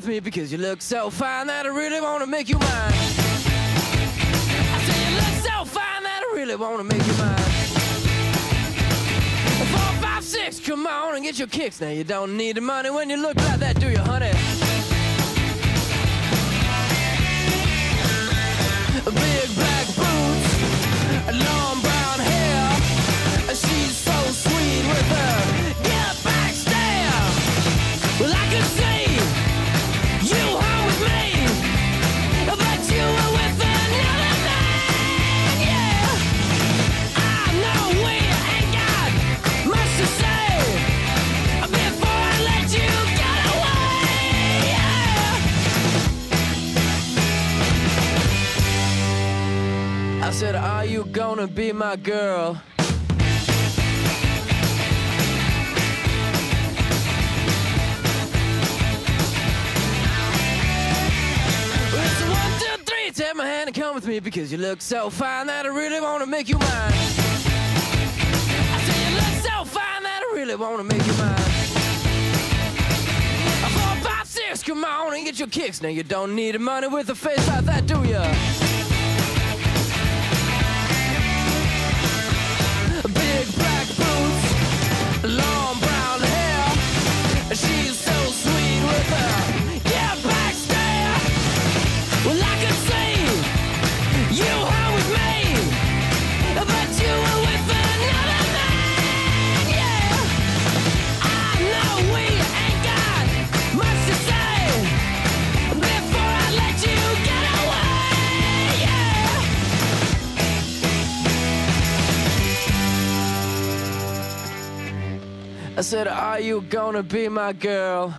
with me because you look so fine that I really want to make you mine. I say you look so fine that I really want to make you mine. 4, 5, 6, come on and get your kicks. Now you don't need the money when you look like that, do you, honey? Big black boots, long brown hair. She's so sweet with her get back stare. Well, I could see you home with me, but you were with another man, yeah. I know we ain't got much to say before I let you get away, yeah. I said, are you gonna be my girl? Take my hand and come with me because you look so fine that I really want to make you mine. I say you look so fine that I really want to make you mine. 4, 5, 6, come on and get your kicks. Now you don't need the money with a face like that, do ya? Big black boots, long brown hair. She's so sweet with her yeah, back stare. Well, I could see you home with me, but you were with another man, yeah. I know we ain't got much to say before I let you get away, yeah. I said, are you gonna be my girl?